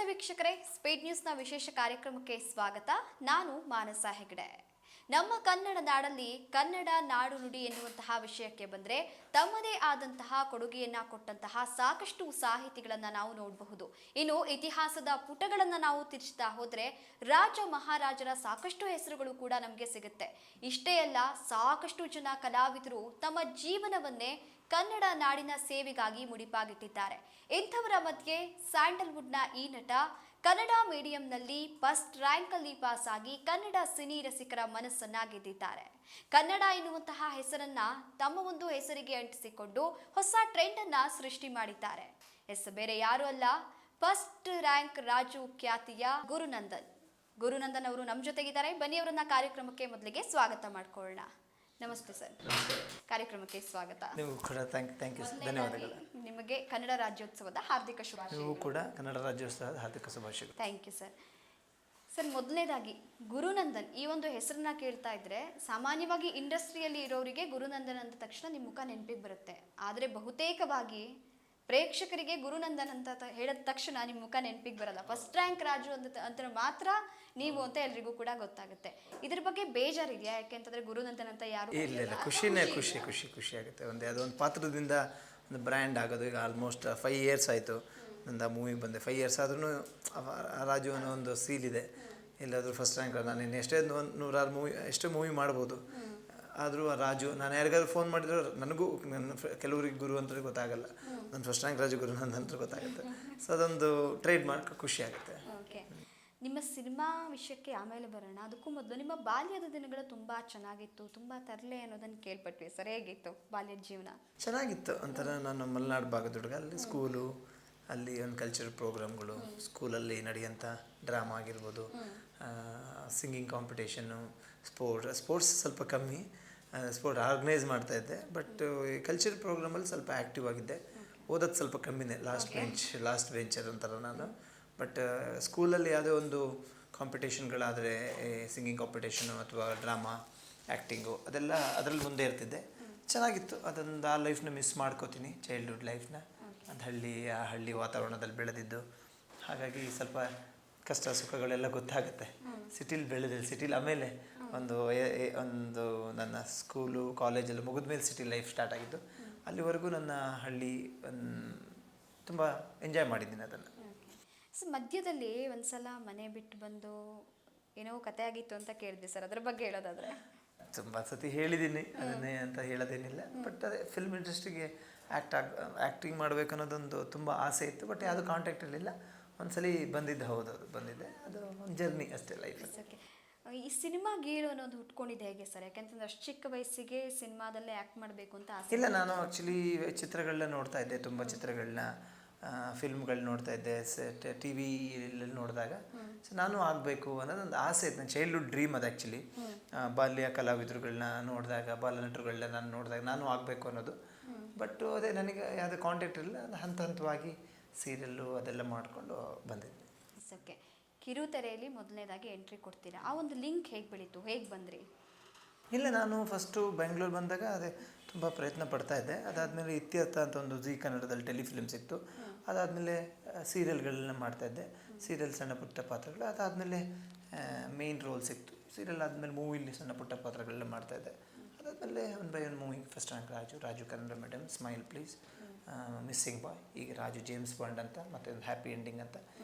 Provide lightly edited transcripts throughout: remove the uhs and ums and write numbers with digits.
ವೀಕ್ಷಕರೇ, ಸ್ಪೀಡ್ ನ್ಯೂಸ್ನ ವಿಶೇಷ ಕಾರ್ಯಕ್ರಮಕ್ಕೆ ಸ್ವಾಗತ. ನಾನು ಮಾನಸ ಹೆಗಡೆ. ನಮ್ಮ ಕನ್ನಡ ನಾಡಲ್ಲಿ ಕನ್ನಡ ನಾಡು ನುಡಿ ಎನ್ನುವಂತಹ ವಿಷಯಕ್ಕೆ ಬಂದರೆ ತಮ್ಮದೇ ಆದಂತಹ ಕೊಡುಗೆಯನ್ನ ಕೊಟ್ಟಂತಹ ಸಾಕಷ್ಟು ಸಾಹಿತಿಗಳನ್ನ ನಾವು ನೋಡಬಹುದು. ಇನ್ನು ಇತಿಹಾಸದ ಪುಟಗಳನ್ನು ನಾವು ತಿರುಚ್ತಾ ಹೋದರೆ ರಾಜ ಮಹಾರಾಜರ ಸಾಕಷ್ಟು ಹೆಸರುಗಳು ಕೂಡ ನಮಗೆ ಸಿಗುತ್ತೆ. ಇಷ್ಟೇ ಅಲ್ಲ, ಸಾಕಷ್ಟು ಜನ ಕಲಾವಿದರು ತಮ್ಮ ಜೀವನವನ್ನೇ ಕನ್ನಡ ನಾಡಿನ ಸೇವೆಗಾಗಿ ಮುಡಿಪಾಗಿಟ್ಟಿದ್ದಾರೆ. ಇಂಥವರ ಮಧ್ಯೆ ಸ್ಯಾಂಡಲ್ವುಡ್ನ ಈ ನಟ ಕನ್ನಡ ಮೀಡಿಯಂನಲ್ಲಿ ಫಸ್ಟ್ ರ್ಯಾಂಕ್ ಅಲ್ಲಿ ಪಾಸ್ ಆಗಿ ಕನ್ನಡ ಸಿನಿ ರಸಿಕರ ಮನಸ್ಸನ್ನ ಗೆದ್ದಿದ್ದಾರೆ. ಕನ್ನಡ ಎನ್ನುವಂತಹ ಹೆಸರನ್ನ ತಮ್ಮ ಒಂದು ಹೆಸರಿಗೆ ಅಂಟಿಸಿಕೊಂಡು ಹೊಸ ಟ್ರೆಂಡ್ ಅನ್ನ ಸೃಷ್ಟಿ ಮಾಡಿದ್ದಾರೆ. ಬೇರೆ ಯಾರು ಅಲ್ಲ, ಫಸ್ಟ್ ರ್ಯಾಂಕ್ ರಾಜು ಖ್ಯಾತಿಯ ಗುರುನಂದನ್ ಅವರು ನಮ್ಮ ಜೊತೆಗಿದ್ದಾರೆ. ಬನ್ನಿ ಅವರನ್ನ ಕಾರ್ಯಕ್ರಮಕ್ಕೆ ಮೊದಲಿಗೆ ಸ್ವಾಗತ ಮಾಡ್ಕೊಳ್ಳೋಣ. ನಮಸ್ತೆ ಸರ್, ಕಾರ್ಯಕ್ರಮಕ್ಕೆ ಸ್ವಾಗತ. ನೀವು ಕೂಡ ಥ್ಯಾಂಕ್ ಯು, ಧನ್ಯವಾದಗಳು. ನಿಮಗೆ ಕನ್ನಡ ರಾಜ್ಯೋತ್ಸವದ ಹಾರ್ದಿಕ ಶುಭಾಶಯಗಳು. ನೀವು ಕೂಡ ಕನ್ನಡ ರಾಜ್ಯೋತ್ಸವದ ಹಾರ್ದಿಕ ಶುಭಾಶಯಗಳು. Thank you sir. ಸರ್, ಮೊದಲನೇದಾಗಿ ಗುರುನಂದನ್ ಈ ಒಂದು ಹೆಸರನ್ನ ಕೇಳ್ತಾ ಇದ್ರೆ ಸಾಮಾನ್ಯವಾಗಿ ಇಂಡಸ್ಟ್ರಿಯಲ್ಲಿ ಇರೋರಿಗೆ ಗುರುನಂದನ್ ಅಂದ ತಕ್ಷಣ ನಿಮ್ಮ ಮುಖ ನೆನಪಿಗೆ ಬರುತ್ತೆ. ಆದರೆ ಬಹುತೇಕವಾಗಿ ಪ್ರೇಕ್ಷಕರಿಗೆ ಗುರುನಂದನ್ ಅಂತ ಹೇಳಿದ ತಕ್ಷಣ ನಿಮ್ಮ ಮುಖ ನೆನಪಿಗೆ ಬರಲ್ಲ. ಫಸ್ಟ್ ರ್ಯಾಂಕ್ ರಾಜು ಅಂತ ಮಾತ್ರ ನೀವು ಅಂತ ಎಲ್ರಿಗೂ ಕೂಡ ಗೊತ್ತಾಗುತ್ತೆ. ಇದ್ರ ಬಗ್ಗೆ ಬೇಜಾರಿದೆಯಾ? ಯಾಕೆಂತಂದ್ರೆ ಗುರುನಂದನ್ ಅಂತ ಯಾರು ಇಲ್ಲ, ಖುಷಿ ಆಗುತ್ತೆ. ಅದೊಂದು ಪಾತ್ರದಿಂದ ಒಂದು ಬ್ರ್ಯಾಂಡ್ ಆಗೋದು. ಈಗ ಆಲ್ಮೋಸ್ಟ್ 5 years ಆಯಿತು ನಂದು ಆ ಮೂವಿಗೆ ಬಂದೆ. 5 years ಆದ್ರೂ ರಾಜು ಅನ್ನೋ ಒಂದು ಸೀಲ್ ಇದೆ. ಎಲ್ಲಾದರೂ ಫಸ್ಟ್ ರ್ಯಾಂಕ್. ನಾನು ಇನ್ನು ಎಷ್ಟೇ ಮೂವಿ ಮಾಡ್ಬೋದು, ಆದರೂ ರಾಜು, ನಾನು ಯಾರಿಗಾದ್ರೂ ಫೋನ್ ಮಾಡಿದ್ರು ನನಗೂ ಕೆಲವರಿಗೆ ಗುರು ಅಂತ ಗೊತ್ತಾಗಲ್ಲ. ನನ್ನ ಫಸ್ಟ್ ರ್ಯಾಂಕ್ ರಾಜು ಗುರುನಂದನ್ ಅಂತ ಗೊತ್ತಾಗುತ್ತೆ. ಸೊ ಅದೊಂದು ಟ್ರೇಡ್ ಮಾರ್ಕ್, ಖುಷಿ ಆಗುತ್ತೆ. ಓಕೆ, ನಿಮ್ಮ ಸಿನಿಮಾ ವಿಷಯಕ್ಕೆ ಆಮೇಲೆ ಬರೋಣ. ಅದಕ್ಕೂ ಮೊದಲು ನಿಮ್ಮ ಬಾಲ್ಯದ ದಿನಗಳು ತುಂಬ ಚೆನ್ನಾಗಿತ್ತು, ತುಂಬ ತರಲೆ ಅನ್ನೋದನ್ನು ಕೇಳ್ಪಟ್ವಿ ಸರ್. ಹೇಗಿತ್ತು ಬಾಲ್ಯದ ಜೀವನ? ಚೆನ್ನಾಗಿತ್ತು. ಒಂಥರ ನಾನು ಮಲೆನಾಡು ಭಾಗದ ಹುಡುಗ. ಅಲ್ಲಿ ಸ್ಕೂಲು, ಅಲ್ಲಿ ಒಂದು ಕಲ್ಚರಲ್ ಪ್ರೋಗ್ರಾಮ್ಗಳು, ಸ್ಕೂಲಲ್ಲಿ ನಡೆಯೋಂಥ ಡ್ರಾಮಾ ಆಗಿರ್ಬೋದು, ಸಿಂಗಿಂಗ್ ಕಾಂಪಿಟೇಷನ್ನು, ಸ್ಪೋರ್ಟ್ಸ್ ಸ್ವಲ್ಪ ಕಮ್ಮಿ. ಸ್ಪೋರ್ಟ್ ಆರ್ಗನೈಸ್ ಮಾಡ್ತಾಯಿದ್ದೆ. ಬಟ್ ಈ ಕಲ್ಚರಲ್ ಪ್ರೋಗ್ರಾಮಲ್ಲಿ ಸ್ವಲ್ಪ ಆ್ಯಕ್ಟಿವ್ ಆಗಿದ್ದೆ. ಓದೋದು ಸ್ವಲ್ಪ ಕಮ್ಮಿನೇ, ಲಾಸ್ಟ್ ಬೆಂಚರ್ ಅಂತಾರ ನಾನು. ಬಟ್ ಸ್ಕೂಲಲ್ಲಿ ಯಾವುದೇ ಒಂದು ಕಾಂಪಿಟೇಷನ್ಗಳಾದರೆ, ಸಿಂಗಿಂಗ್ ಕಾಂಪಿಟೇಷನು ಅಥವಾ ಡ್ರಾಮಾ, ಆ್ಯಕ್ಟಿಂಗು, ಅದೆಲ್ಲ ಅದರಲ್ಲಿ ಮುಂದೆ ಇರ್ತಿದ್ದೆ. ಚೆನ್ನಾಗಿತ್ತು. ಅದೊಂದು ಆ ಲೈಫ್ನ ಮಿಸ್ ಮಾಡ್ಕೋತೀನಿ, ಚೈಲ್ಡ್ಹುಡ್ ಲೈಫ್ನ. ಅದು ಹಳ್ಳಿ ವಾತಾವರಣದಲ್ಲಿ ಬೆಳೆದಿದ್ದು. ಹಾಗಾಗಿ ಸ್ವಲ್ಪ ಕಷ್ಟ ಸುಖಗಳೆಲ್ಲ ಗೊತ್ತಾಗುತ್ತೆ. ಸಿಟಿಲಿ ಆಮೇಲೆ ಒಂದು ನನ್ನ ಸ್ಕೂಲು ಕಾಲೇಜೆಲ್ಲ ಮುಗಿದ ಮೇಲೆ ಸಿಟಿ ಲೈಫ್ ಸ್ಟಾರ್ಟ್ ಆಗಿದ್ದು. ಅಲ್ಲಿವರೆಗೂ ನನ್ನ ಹಳ್ಳಿ ತುಂಬ ಎಂಜಾಯ್ ಮಾಡಿದ್ದೀನಿ ಅದನ್ನು. ಸೊ ಮಧ್ಯದಲ್ಲಿ ಒಂದ್ಸಲ ಮನೆ ಬಿಟ್ಟು ಬಂದು ಏನೋ ಕತೆ ಆಗಿತ್ತು ಅಂತ ಕೇಳಿದೆ ಸರ್, ಅದ್ರ ಬಗ್ಗೆ ಹೇಳೋದಾದ್ರೆ? ತುಂಬ ಸತಿ ಹೇಳಿದ್ದೀನಿ, ಅದನ್ನೇ ಅಂತ ಹೇಳೋದೇನಿಲ್ಲ. ಬಟ್ ಅದೇ ಫಿಲ್ಮ್ ಇಂಡಸ್ಟ್ರಿಗೆ ಆ್ಯಕ್ಟಿಂಗ್ ಮಾಡಬೇಕು ಅನ್ನೋದೊಂದು ತುಂಬ ಆಸೆ ಇತ್ತು. ಬಟ್ ಯಾವುದು ಕಾಂಟ್ಯಾಕ್ಟಲ್ಲಿಲ್ಲ. ಒಂದ್ಸಲಿ ಬಂದಿದ್ದೆ, ಹೌದೌದು ಬಂದಿದ್ದೆ. ಅದು ಒಂದು ಜರ್ನಿ ಅಷ್ಟೇ ಲೈಫ್. ಓಕೆ, ಈ ಸಿನಿಮಾ ಗೀಳು ಅನ್ನೋದು ಹುಟ್ಕೊಂಡಿದ್ದು ಹೇಗೆ ಸರ್? ಯಾಕೆಂತಂದ್ರೆ ಅಷ್ಟು ಚಿಕ್ಕ ವಯಸ್ಸಿಗೆ ಸಿನಿಮಾದಲ್ಲೇ ಆ್ಯಕ್ಟ್ ಮಾಡಬೇಕು ಅಂತ ಆಸೆ? ಇಲ್ಲ, ನಾನು ಆ್ಯಕ್ಚುಲಿ ಚಿತ್ರಗಳನ್ನ ನೋಡ್ತಾ ಇದ್ದೆ, ತುಂಬ ಚಿತ್ರಗಳನ್ನ, ಫಿಲ್ಮ್ಗಳು ನೋಡ್ತಾ ಇದ್ದೆ. ಟಿ ವಿಯಲ್ಲಿ ನೋಡಿದಾಗ ಸೊ ನಾನು ಆಗಬೇಕು ಅನ್ನೋದೊಂದು ಆಸೆ ಇತ್ತು. ನನ್ನ ಚೈಲ್ಡ್ಹುಡ್ ಡ್ರೀಮ್ ಅದು ಆ್ಯಕ್ಚುಲಿ. ಬಾಲ್ಯ ಕಲಾವಿದರುಗಳನ್ನ ನೋಡಿದಾಗ, ಬಾಲನಟರುಗಳನ್ನ ನಾನು ನೋಡಿದಾಗ ನಾನು ಆಗಬೇಕು ಅನ್ನೋದು. ಬಟ್ ಅದೇ ನನಗೆ ಯಾವುದೇ ಕಾಂಟ್ಯಾಕ್ಟ್ ಇಲ್ಲ. ಹಂತವಾಗಿ ಸೀರಿಯಲ್ಲು ಅದೆಲ್ಲ ಮಾಡಿಕೊಂಡು ಬಂದಿದ್ದೆ. ಓಕೆ, ಕಿರುತೆರೆಯಲ್ಲಿ ಮೊದಲನೇದಾಗಿ ಎಂಟ್ರಿ ಕೊಡ್ತೀರಾ. ಆ ಒಂದು ಲಿಂಕ್ ಹೇಗೆ ಬೆಳೀತು, ಹೇಗೆ ಬಂದ್ರಿ? ಇಲ್ಲ, ನಾನು ಫಸ್ಟು ಬೆಂಗಳೂರು ಬಂದಾಗ ಅದೇ ತುಂಬ ಪ್ರಯತ್ನ ಪಡ್ತಾ ಇದ್ದೆ. ಅದಾದಮೇಲೆ ಇತ್ಯರ್ಥ ಅಂತ ಒಂದು ಜೀ ಕನ್ನಡದಲ್ಲಿ ಟೆಲಿಫಿಲ್ಮ್ ಸಿಕ್ತು. ಅದಾದಮೇಲೆ ಸೀರಿಯಲ್ಗಳನ್ನ ಮಾಡ್ತಾಯಿದ್ದೆ. ಸೀರಿಯಲ್ ಸಣ್ಣ ಪುಟ್ಟ ಪಾತ್ರಗಳು. ಅದಾದಮೇಲೆ ಮೇಯ್ನ್ ರೋಲ್ ಸಿಕ್ತು. ಸೀರಿಯಲ್ ಆದಮೇಲೆ ಮೂವಿಲಿ ಸಣ್ಣ ಪುಟ್ಟ ಪಾತ್ರಗಳನ್ನ ಮಾಡ್ತಾಯಿದ್ದೆ. ಅದಾದಮೇಲೆ 1 by 1 movie, first rank Raju Kannada medium, smile please, missing boy, ಈಗ ರಾಜು ಜೇಮ್ಸ್ ಬಾಂಡ್ ಅಂತ, ಮತ್ತು ಒಂದು ಹ್ಯಾಪಿ ಎಂಡಿಂಗ್ ಅಂತ,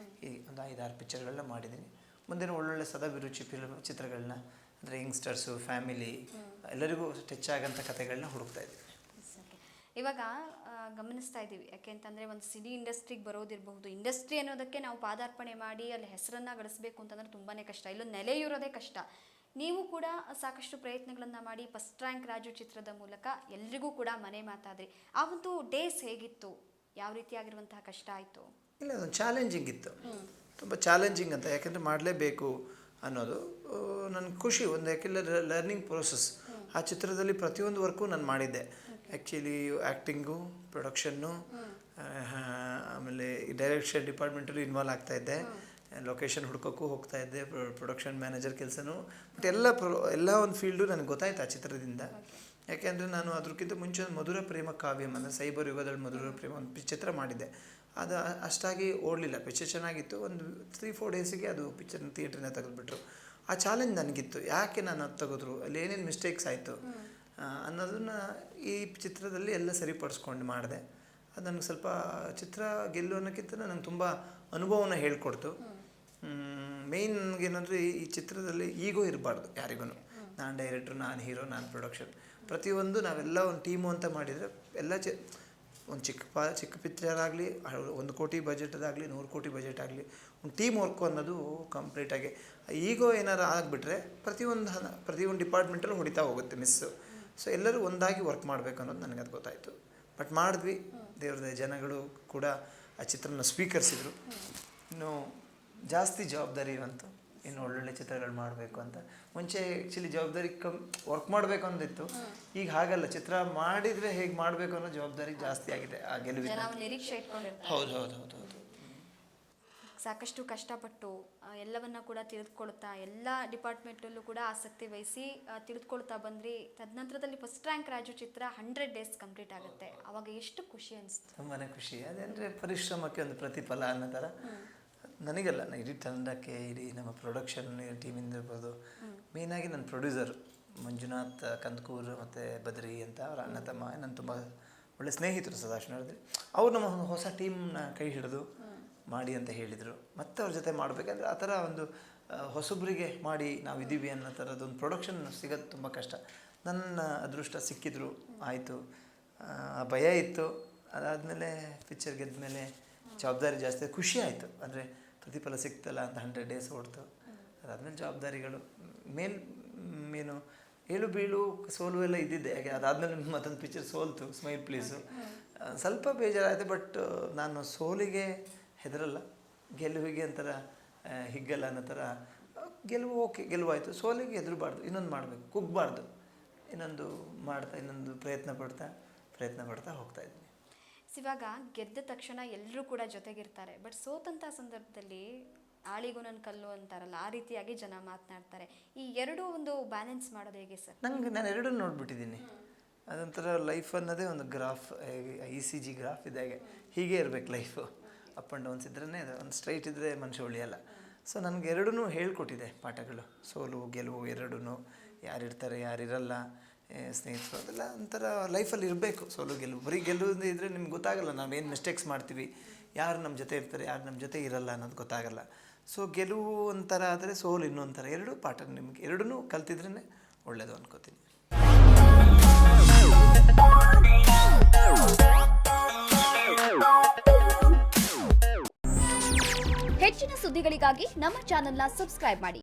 ಈ ಒಂದು 5-6 ಪಿಕ್ಚರ್ಗಳನ್ನ ಮಾಡಿದ್ದೀನಿ. ಮುಂದಿನ ಒಳ್ಳೊಳ್ಳೆ ಸದಾಭಿರುಚಿ ಚಿತ್ರಗಳನ್ನ, ಅಂದರೆ ಯಂಗ್ಸ್ಟರ್ಸು, ಫ್ಯಾಮಿಲಿ, ಎಲ್ಲರಿಗೂ ಟಚ್ ಆಗೋಂಥ ಕಥೆಗಳನ್ನ ಹುಡುಕ್ತಾ ಇದ್ದೀವಿ. ಇವಾಗ ಗಮನಿಸ್ತಾ ಇದ್ದೀವಿ, ಯಾಕೆಂತಂದರೆ ಒಂದು ಸಿನಿ ಇಂಡಸ್ಟ್ರಿಗೆ ಬರೋದಿರಬಹುದು. ಇಂಡಸ್ಟ್ರಿ ಅನ್ನೋದಕ್ಕೆ ನಾವು ಪಾದಾರ್ಪಣೆ ಮಾಡಿ ಅಲ್ಲಿ ಹೆಸರನ್ನು ಗಳಿಸ್ಬೇಕು ಅಂತಂದರೆ ತುಂಬಾ ಕಷ್ಟ, ಇಲ್ಲೊಂದು ನೆಲೆಯೂರೋದೇ ಕಷ್ಟ. ನೀವು ಕೂಡ ಸಾಕಷ್ಟು ಪ್ರಯತ್ನಗಳನ್ನು ಮಾಡಿ ಫಸ್ಟ್ ರ್ಯಾಂಕ್ ರಾಜು ಚಿತ್ರದ ಮೂಲಕ ಎಲ್ರಿಗೂ ಕೂಡ ಮನೆ ಮಾತಾದ್ರಿ. ಆ ಒಂದು ಡೇಸ್ ಹೇಗಿತ್ತು? ಯಾವ ರೀತಿಯಾಗಿರುವಂತಹ ಕಷ್ಟ ಆಯಿತು? ಇಲ್ಲ, ಅದೊಂದು ಚಾಲೆಂಜಿಂಗ್ ಇತ್ತು, ತುಂಬ ಚಾಲೆಂಜಿಂಗ್ ಅಂತ. ಯಾಕೆಂದರೆ ಮಾಡಲೇಬೇಕು ಅನ್ನೋದು ನನಗೆ ಖುಷಿ. ಒಂದು ಯಾಕೆಂದರೆ ಲರ್ನಿಂಗ್ ಪ್ರೋಸೆಸ್. ಆ ಚಿತ್ರದಲ್ಲಿ ಪ್ರತಿಯೊಂದು ವರ್ಕು ನಾನು ಮಾಡಿದ್ದೆ. ಆ್ಯಕ್ಚುಲಿ ಆ್ಯಕ್ಟಿಂಗು, ಪ್ರೊಡಕ್ಷನ್ನು, ಆಮೇಲೆ ಡೈರೆಕ್ಷನ್ ಡಿಪಾರ್ಟ್ಮೆಂಟಲ್ಲಿ ಇನ್ವಾಲ್ವ್ ಆಗ್ತಾಯಿದ್ದೆ. ಲೊಕೇಶನ್ ಹುಡ್ಕೋಕ್ಕೂ ಹೋಗ್ತಾಯಿದ್ದೆ, ಪ್ರೊಡಕ್ಷನ್ ಮ್ಯಾನೇಜರ್ ಕೆಲಸನೂ. ಬಟ್ ಎಲ್ಲ ಒಂದು ಫೀಲ್ಡು ನನಗೆ ಗೊತ್ತಾಯ್ತು ಆ ಚಿತ್ರದಿಂದ. ಯಾಕೆಂದರೆ ನಾನು ಅದಕ್ಕಿಂತ ಮುಂಚೆ ಒಂದು ಮಧುರ ಪ್ರೇಮ ಕಾವ್ಯಂ ಅಂದರೆ ಸೈಬರ್ ಯುಗದಲ್ಲಿ ಮಧುರ ಪ್ರೇಮ ಒಂದು ಚಿತ್ರ ಮಾಡಿದ್ದೆ. ಅದು ಅಷ್ಟಾಗಿ ಓಡಲಿಲ್ಲ. ಪಿಕ್ಚರ್ ಚೆನ್ನಾಗಿತ್ತು. ಒಂದು 3-4 ಡೇಸಿಗೆ ಅದು ಪಿಕ್ಚರ್ನ ಥಿಯೇಟ್ರಿಂದ ತೆಗೆದುಬಿಟ್ರು. ಆ ಚಾಲೆಂಜ್ ನನಗಿತ್ತು, ಯಾಕೆ ನಾನು ಅದು ತೆಗೆದ್ರು, ಅಲ್ಲಿ ಏನೇನು ಮಿಸ್ಟೇಕ್ಸ್ ಆಯಿತು ಅನ್ನೋದನ್ನು ಈ ಚಿತ್ರದಲ್ಲಿ ಎಲ್ಲ ಸರಿಪಡಿಸ್ಕೊಂಡು ಮಾಡಿದೆ. ಅದು ನನಗೆ ಸ್ವಲ್ಪ ಚಿತ್ರ ಗೆಲ್ಲು ಅನ್ನೋಕ್ಕಿಂತ ನನಗೆ ತುಂಬ ಅನುಭವನ ಹೇಳ್ಕೊಡ್ತು. ಮೇಯ್ನ್ ನನಗೇನಂದರೆ ಈ ಚಿತ್ರದಲ್ಲಿ ಈಗೋ ಇರಬಾರ್ದು ಯಾರಿಗೂ. ನಾನು ಡೈರೆಕ್ಟ್ರು, ನಾನು ಹೀರೋ, ನಾನು ಪ್ರೊಡಕ್ಷನ್, ಪ್ರತಿಯೊಂದು ನಾವೆಲ್ಲ ಒಂದು ಟೀಮು ಅಂತ ಮಾಡಿದರೆ ಎಲ್ಲ ಒಂದು ಚಿಕ್ಕ ಪಿಕ್ಚರ್ ಆಗಲಿ, 1 ಕೋಟಿ ಬಜೆಟ್ದಾಗಲಿ, 100 ಕೋಟಿ ಬಜೆಟ್ ಆಗಲಿ, ಒಂದು ಟೀಮ್ ವರ್ಕು ಅನ್ನೋದು ಕಂಪ್ಲೀಟಾಗಿ. ಈಗೋ ಏನಾರು ಆಗಿಬಿಟ್ರೆ ಪ್ರತಿಯೊಂದು ಡಿಪಾರ್ಟ್ಮೆಂಟಲ್ಲೂ ಹೊಡಿತಾ ಹೋಗುತ್ತೆ ಮಿಸ್ಸು. ಸೊ ಎಲ್ಲರೂ ಒಂದಾಗಿ ವರ್ಕ್ ಮಾಡಬೇಕು ಅನ್ನೋದು ನನಗದು ಗೊತ್ತಾಯಿತು. ಬಟ್ ಮಾಡಿದ್ವಿ. ದೇವ್ರದೇ ಜನಗಳು ಕೂಡ ಆ ಚಿತ್ರನ ಸ್ವೀಕರಿಸಿದರು. ಇನ್ನು ಜಾಸ್ತಿ ಜವಾಬ್ದಾರಿ ಬಂತು, ಇನ್ನು ಒಳ್ಳೊಳ್ಳೆ ಚಿತ್ರಗಳು ಮಾಡಬೇಕು ಅಂತ. ಮುಂಚೆ ಆ್ಯಕ್ಚುಲಿ ಜವಾಬ್ದಾರಿ ವರ್ಕ್ ಮಾಡಬೇಕು ಅಂದಿತ್ತು. ಈಗ ಹಾಗಲ್ಲ, ಚಿತ್ರ ಮಾಡಿದರೆ ಹೇಗೆ ಮಾಡಬೇಕು ಅನ್ನೋ ಜವಾಬ್ದಾರಿ ಜಾಸ್ತಿ ಆಗಿದೆ ಆ ಗೆಲುವಿನ. ನಿರೀಕ್ಷೆ ಇಟ್ಕೊಂಡಿರ್ತಾರೆ. ಹೌದು. ಸಾಕಷ್ಟು ಕಷ್ಟಪಟ್ಟು ಎಲ್ಲವನ್ನ ಕೂಡ ತಿಳಿದುಕೊಳ್ತಾ ಎಲ್ಲ ಡಿಪಾರ್ಟ್ಮೆಂಟಲ್ಲೂ ಕೂಡ ಆಸಕ್ತಿ ವಹಿಸಿ ತಿಳಿದುಕೊಳ್ತಾ ಬಂದ್ರಿ. ತದನಂತರದಲ್ಲಿ ಫಸ್ಟ್ ರ್ಯಾಂಕ್ ರಾಜು ಚಿತ್ರ 100 ಡೇಸ್ ಕಂಪ್ಲೀಟ್ ಆಗುತ್ತೆ. ಅವಾಗ ಎಷ್ಟು ಖುಷಿ ಅನಿಸ್ತು? ತುಂಬಾ ಖುಷಿ. ಅದೇಂದರೆ ಪರಿಶ್ರಮಕ್ಕೆ ಒಂದು ಪ್ರತಿಫಲ ಅನ್ನೋ ಥರ. ನನಗಲ್ಲ, ಇಡೀ ತಂಡಕ್ಕೆ, ಇಡೀ ನಮ್ಮ ಪ್ರೊಡಕ್ಷನ್ ಟೀಮಿಂದ ಇರ್ಬೋದು. ಮೇಯ್ನಾಗಿ ನನ್ನ ಪ್ರೊಡ್ಯೂಸರ್ ಮಂಜುನಾಥ್ ಕಂದಕೂರ್ ಮತ್ತು ಬದ್ರಿ ಅಂತ ಅವರ ಅಣ್ಣ ತಮ್ಮ, ನನ್ನ ತುಂಬ ಒಳ್ಳೆ ಸ್ನೇಹಿತರು ಸದಾಶಿವನವರದಲ್ಲಿ. ಅವ್ರು ನಮ್ಮ ಹೊಸ ಟೀಮ್ನ ಕೈ ಹಿಡಿದು ಮಾಡಿ ಅಂತ ಹೇಳಿದರು. ಮತ್ತೆ ಅವ್ರ ಜೊತೆ ಮಾಡಬೇಕಂದ್ರೆ ಆ ಥರ ಒಂದು ಹೊಸಬ್ರಿಗೆ ಮಾಡಿ ನಾವಿದ್ದೀವಿ ಅನ್ನೋ ಥರದೊಂದು ಪ್ರೊಡಕ್ಷನ್ ಸಿಗೋದು ತುಂಬ ಕಷ್ಟ. ನನ್ನ ಅದೃಷ್ಟ ಸಿಕ್ಕಿದ್ರು, ಆಯಿತು. ಭಯ ಇತ್ತು. ಅದಾದಮೇಲೆ ಪಿಕ್ಚರ್ ಗೆದ್ದ ಮೇಲೆ ಜವಾಬ್ದಾರಿ ಜಾಸ್ತಿ, ಖುಷಿ ಆಯಿತು. ಅಂದರೆ ಪ್ರತಿಫಲ ಸಿಗ್ತಲ್ಲ ಅಂತ 100 ಡೇಸ್ ಓಡ್ತು. ಅದಾದಮೇಲೆ ಜವಾಬ್ದಾರಿಗಳು ಮೇನು ಏಳು ಬೀಳು ಸೋಲು ಎಲ್ಲ ಇದ್ದಿದ್ದೆ. ಯಾಕೆ ಅದಾದಮೇಲೆ ಮತ್ತೊಂದು ಪಿಕ್ಚರ್ ಸೋಲ್ತು, ಸ್ಮೈಲ್ ಪ್ಲೀಸು. ಸ್ವಲ್ಪ ಬೇಜಾರಾಯಿತು. ಬಟ್ ನಾನು ಸೋಲಿಗೆ ಹೆದರಲ್ಲ, ಗೆಲುವಿಗೆ ಒಂಥರ ಹಿಗ್ಗಲ್ಲ ಅನ್ನೋ ಥರ. ಗೆಲುವು ಓಕೆ, ಗೆಲುವಾಯಿತು. ಸೋಲಿಗೆ ಹೆದರಬಾರ್ದು, ಇನ್ನೊಂದು ಮಾಡಬೇಕು, ಕುಗ್ಗಬಾರ್ದು. ಇನ್ನೊಂದು ಪ್ರಯತ್ನ ಪಡ್ತಾ ಹೋಗ್ತಾಯಿದ್ದೀನಿ. ಇವಾಗ ಗೆದ್ದ ತಕ್ಷಣ ಎಲ್ಲರೂ ಕೂಡ ಜೊತೆಗಿರ್ತಾರೆ. ಬಟ್ ಸೋತಂಥ ಸಂದರ್ಭದಲ್ಲಿ ಆಳಿಗೂ ನನ್ನ ಕಲ್ಲು ಅಂತಾರಲ್ಲ, ಆ ರೀತಿಯಾಗಿ ಜನ ಮಾತನಾಡ್ತಾರೆ. ಈ ಎರಡೂ ಒಂದು ಬ್ಯಾಲೆನ್ಸ್ ಮಾಡೋದು ಹೇಗೆ ಸರ್? ನಾನು ಎರಡೂ ನೋಡಿಬಿಟ್ಟಿದ್ದೀನಿ. ಅದೊಂಥರ ಲೈಫ್ ಅನ್ನೋದೇ ಒಂದು ಗ್ರಾಫ್, ECG ಗ್ರಾಫ್ ಇದ್ದಾಗೆ. ಹೀಗೆ ಇರಬೇಕು ಲೈಫು. ಅಪ್ ಆ್ಯಂಡ್ ಡೌನ್ಸ್ ಇದ್ರೇ ಒಂದು ಸ್ಟ್ರೈಟ್ ಇದ್ದರೆ ಮನುಷ್ಯ ಉಳಿಯಲ್ಲ. ಸೊ ನನಗೆ ಎರಡೂ ಹೇಳ್ಕೊಟ್ಟಿದೆ ಪಾಠಗಳು. ಸೋಲು ಗೆಲುವು ಎರಡೂ, ಯಾರಿರ್ತಾರೆ ಯಾರಿರಲ್ಲ, ಸ್ನೇಹಿತರು, ಅದೆಲ್ಲ ಒಂಥರ ಲೈಫಲ್ಲಿ ಇರಬೇಕು. ಸೋಲು ಗೆಲುವು, ಬರೀ ಗೆಲುವಿಂದ ಇದ್ದರೆ ನಿಮ್ಗೆ ಗೊತ್ತಾಗಲ್ಲ ನಾವೇನು ಮಿಸ್ಟೇಕ್ಸ್ ಮಾಡ್ತೀವಿ, ಯಾರು ನಮ್ಮ ಜೊತೆ ಇರ್ತಾರೆ, ಯಾರು ನಮ್ಮ ಜೊತೆ ಇರಲ್ಲ ಅನ್ನೋದು ಗೊತ್ತಾಗಲ್ಲ. ಸೊ ಗೆಲುವು ಒಂಥರ ಆದರೆ ಸೋಲು ಇನ್ನೊಂಥರ. ಎರಡೂ ಪಾಠ ನಿಮಗೆ ಎರಡೂ ಕಲ್ತಿದ್ರೇ ಒಳ್ಳೆಯದು ಅನ್ಕೋತೀನಿ. ಹೆಚ್ಚಿನ ಸುದ್ದಿಗಳಿಗಾಗಿ ನಮ್ಮ ಚಾನೆಲ್ನ ಸಬ್ಸ್ಕ್ರೈಬ್ ಮಾಡಿ.